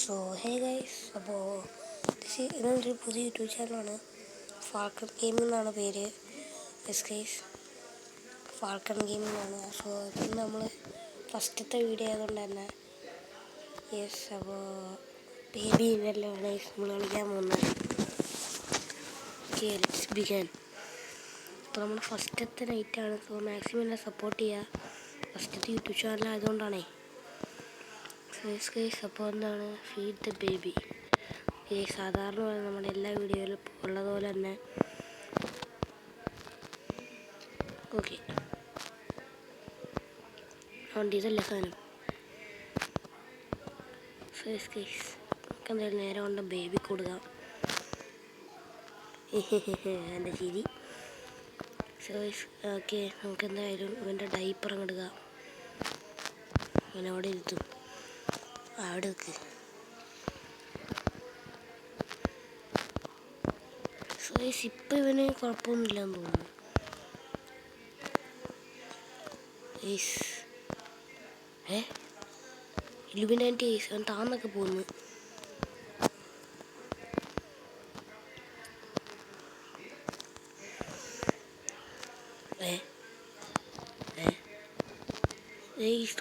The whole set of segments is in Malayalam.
സോ ഹേ ഗൈസ്, അപ്പോൾ ഇതൊരു പുതിയ യൂട്യൂബ് ചാനലാണ്. ഫാൽക്കൺ ഗെയിമിംഗ് എന്നാണ് പേര്. യെസ് ഗൈസ്, ഫാൽക്കൺ ഗെയിമിംഗ് ആണ്. സോ ഇന്ന് നമ്മൾ ഫസ്റ്റത്തെ വീഡിയോ ആയതുകൊണ്ട് തന്നെ യെസ്, അപ്പോൾ ബേബി ഇതെല്ലാം ഗൈസ് നമ്മൾ കളിക്കാൻ പോകുന്നത്. Okay, let's begin. അപ്പോൾ നമ്മൾ ഫസ്റ്റത്തെ നൈറ്റാണ്. സോ മാക്സിമം എന്നെ സപ്പോർട്ട് ചെയ്യുക. ഫസ്റ്റത്തെ യൂട്യൂബ് ചാനലായതുകൊണ്ടാണേ. ഗൈസ്, അപ്പോൾ എന്താണ് ഫീഡ് ദ ബേബി. ഈ സാധാരണ പോലെ നമ്മുടെ എല്ലാ വീഡിയോയിലും ഉള്ളതുപോലെ തന്നെ ഓക്കെ അതുകൊണ്ട് ഇതല്ല സാധനം. ഗൈസ് നമുക്ക് എന്തായാലും നേരെ കൊണ്ട് ബേബി കൊടുക്കാം. എൻ്റെ ചിരി. ഓക്കെ, നമുക്ക് എന്തായാലും ഇവൻ്റെ ഡൈപ്പർ അങ്ങോട്ട് ഇവൻ അവിടെ ഇരുത്തും. അവിടെ നിൽക്ക്. ഇപ്പം ഇവന് കുഴപ്പമൊന്നുമില്ലെന്ന് തോന്നുന്നു. ഇലുമിനാറ്റി അവൻ താന്നൊക്കെ പോകുന്നു.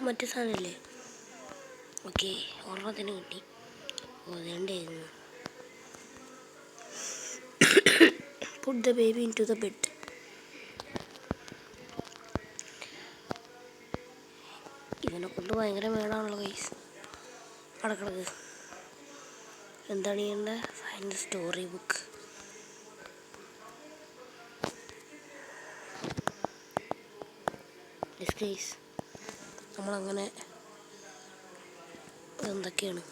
മറ്റേ സാധനമല്ലേ? ഓക്കെ, ഒരെണ്ണത്തിന് കിട്ടി. ഓതേണ്ടായിരുന്നു. Put the baby into the bed. ഇവനെ കൊണ്ട് ഭയങ്കര മേടാണല്ലോ ഗൈസ്. കിടക്കിടക്ക് എന്താണ് ചെയ്യേണ്ടത്? Find story book. ഗൈസ്, നമ്മളങ്ങനെ എന്തൊക്കെയാണ്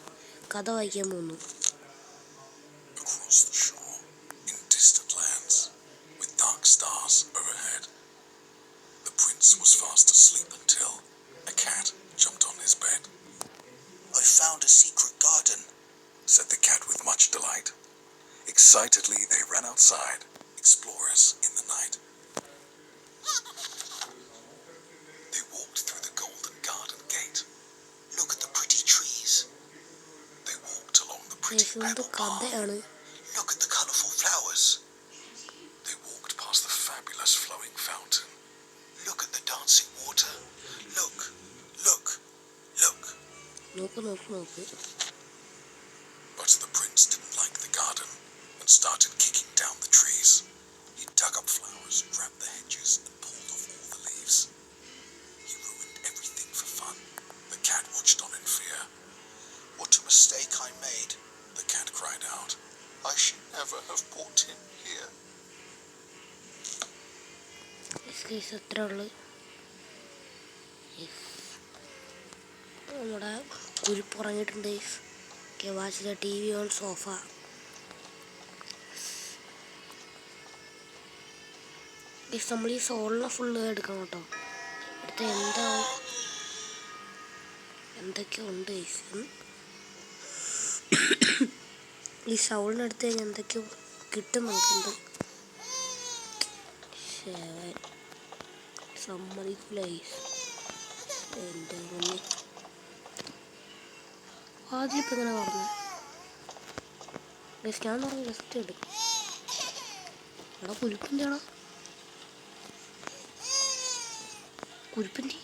കഥ വായിക്കാൻ പോകുന്നു. Stars overhead. The prince was fast asleep until a cat jumped on his bed. I found a secret garden, said the cat with much delight. Excitedly they ran outside, explorers in the night. They walked through the golden garden gate. Look at the pretty trees. They walked along the pretty pebble path. Look at the colorful flowers. Fabulous flowing fountain. Look at the dancing water. Look. But the prince didn't like the garden and started kicking down the trees. He dug up flowers, grabbed the hedges and pulled off all the leaves. He ruined everything for fun. The cat watched on in fear. What a mistake I made, the cat cried out. I should never have brought him here. അത്രേ ഉള്ളു. നമ്മുടെ കുരിപ്പുറങ്ങിയിട്ടുണ്ട്. Watch the T V on sofa. നമ്മൾ ഈ സോളിനെ ഫുള്ള് എടുക്കണം കേട്ടോ. അടുത്ത എന്തൊക്കെയോ ഉണ്ട്. ഈ സോളിനെടുത്ത് കഴിഞ്ഞാൽ എന്തൊക്കെയോ കിട്ടും നമുക്കുണ്ട്. സമ്മതിക്കില്ല. എൻ്റെ മമ്മി ആദ്യമിപ്പോൾ ഇങ്ങനെ പറഞ്ഞു. ഞാൻ പറഞ്ഞു റെസ്റ്റ് എടുക്കും. എടാ കുരുപ്പിൻ്റെ ആണോ? കുരുപ്പിൻ്റെ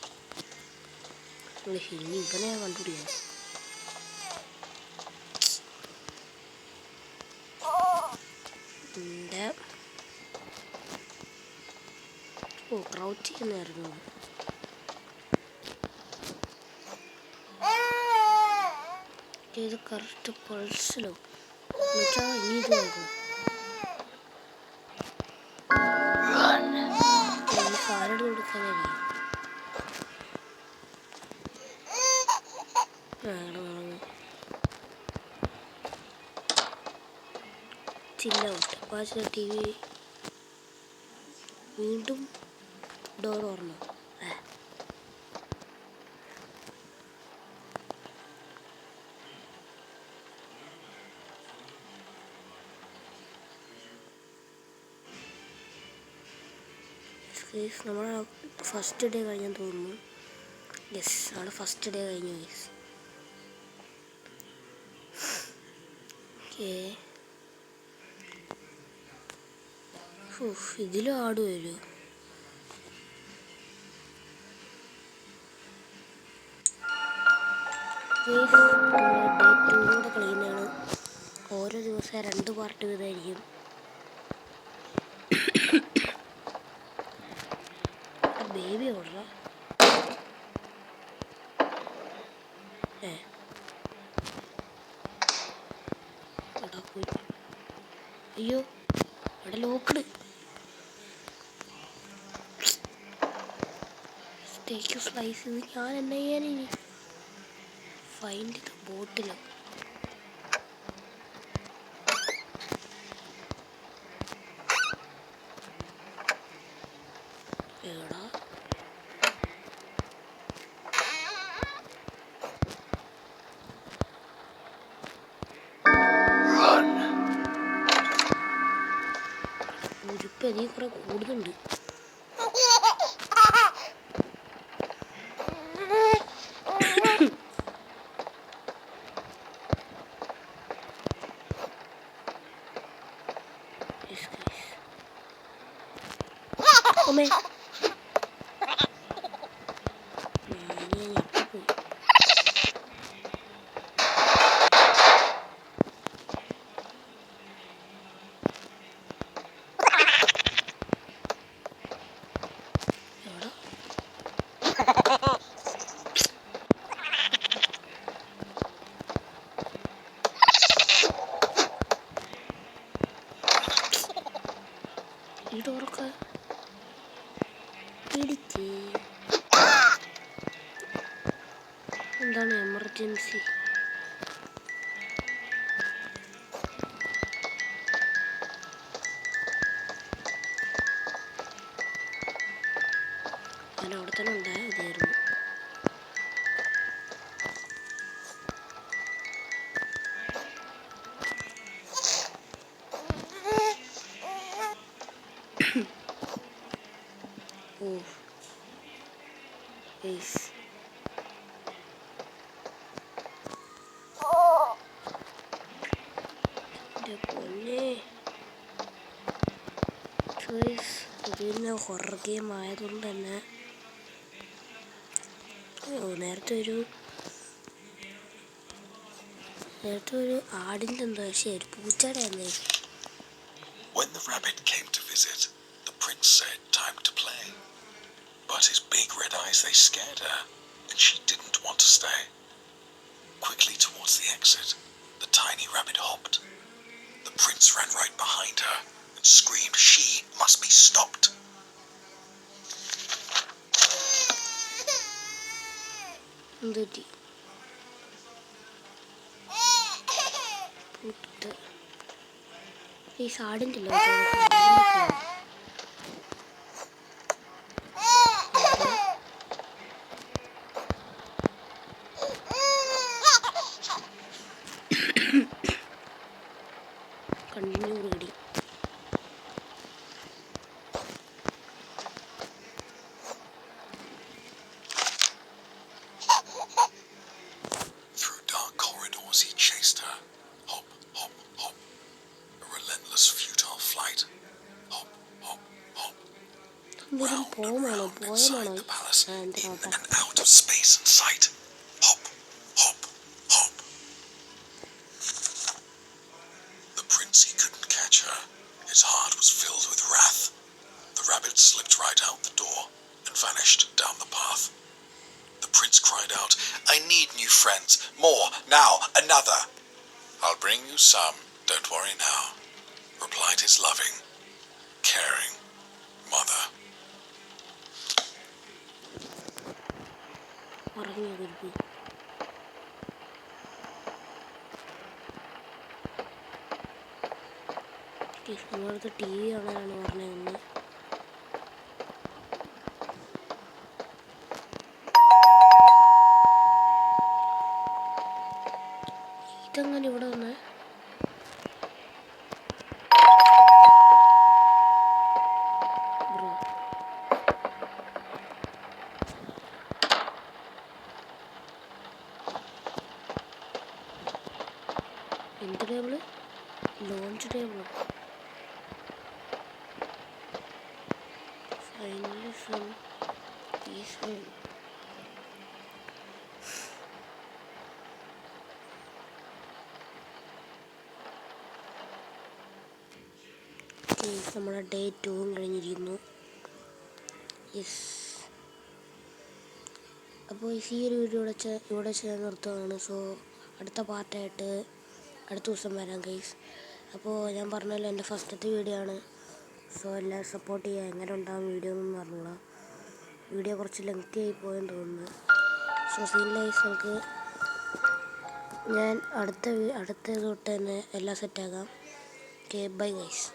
ഇനി ഇവനെ ഞാൻ കണ്ടുപിടിക്കാം. എൻ്റെ ക്രൗച്ച് ചെയ്യുന്നായിരുന്നു. ഇത് കറക്റ്റ് പൾസിലോ എന്നുവെച്ചാൽ ഇനി ഇത് നോക്കും. സാലഡ് കൊടുക്കാനായിരിക്കും. ചില്ല ഔട്ട്. Watch T V. വീണ്ടും ഡോർ തുറന്നു. നമ്മുടെ ഫസ്റ്റ് ഡേ കഴിഞ്ഞെന്ന് തോന്നുന്നു. യെസ്, നമ്മുടെ ഫസ്റ്റ് ഡേ കഴിഞ്ഞു ഗൈസ്. ഇതിലും ആട് വരും. ഡേ 2 കൂടെ കളിക്കുന്നതാണ്. ഓരോ ദിവസം 2 പാർട്ട് വീതമായിരിക്കും. ബേബി ഓർഡർ പോയി. അയ്യോ അവിടെ ലോക്കഡ്. സ്റ്റേക്ക് സ്ലൈസ് ചെയ്ത് ഞാൻ എന്നാ ചെയ്യാനിനി? ഫൈൻഡ് ദ ബോട്ടിൽ. എടാ ഉരുപ്പ് നീ കുറെ കൂടുന്നുണ്ട്. അമ്മേ ഈ ഡോറൊക്കെ പിടിച്ച്. എന്താണ് എമർജൻസി? ഞാൻ അവിടെ തന്നെ ഉണ്ടായാൽ മതിയായിരുന്നു. ഓ ഗയ്സ്, എൻ്റെ പൊന്നേ ഗയ്സ്, ഇതിന് ഹൊറർ ഗെയിം ആയതുകൊണ്ട് തന്നെ നേരത്തെ ഒരു ആടിൻ്റെ എന്താ ശരി പൂച്ചയുടെ തന്നെ. When the rabbit came to visit, the prince said, "Time to play." But his big red eyes, they scared her, and she didn't want to stay. Quickly towards the exit, the tiny rabbit hopped. The prince ran right behind her and screamed she must be stopped. എന്തുപറ്റി? ഈ സാഡിൻ്റെ continue reading. Through dark corridors he chased her. Hop, hop, hop. A relentless, futile flight. Hop, hop, hop. Round and round inside the palace, in and out of space and sight. Hop, hop, hop. The prince, he couldn't catch her. His heart was filled with wrath. The rabbit slipped right out the door and vanished down the path. The prince cried out, "I need new friends. More, now, another." "I'll bring you some, don't worry now," replied his loving, caring mother. ഉറങ്ങിയ കുരുപ്പ്. നമ്മളടുത്ത് ടി വി കാണാനാണ് പറഞ്ഞത്. ഇതെങ്ങനെ ഇവിടെ വന്നേ? ബ്രോ എന്ത് table? Launch table finally from is നമ്മുടെ ഡേ 2 കഴിഞ്ഞിരിക്കുന്നു. യെസ്, അപ്പോൾ ഈ ഒരു വീഡിയോ ഇവിടെ ചെയ്യാൻ നിർത്തുകയാണ്. സോ അടുത്ത പാർട്ടായിട്ട് അടുത്ത ദിവസം വരാം ഗൈസ്. അപ്പോൾ ഞാൻ പറഞ്ഞല്ലോ എൻ്റെ ഫസ്റ്റത്തെ വീഡിയോ ആണ്. സോ എല്ലാവരും സപ്പോർട്ട് ചെയ്യുക. എങ്ങനെ ഉണ്ടാകും വീഡിയോ എന്നൊന്നും അറിഞ്ഞൂടാ. വീഡിയോ കുറച്ച് ലെങ്തി ആയി പോയെന്ന് തോന്നുന്നു. സോ സീനിലൈസ് നമുക്ക് ഞാൻ അടുത്ത തൊട്ട് തന്നെ എല്ലാം സെറ്റാക്കാം. Okay, bye guys.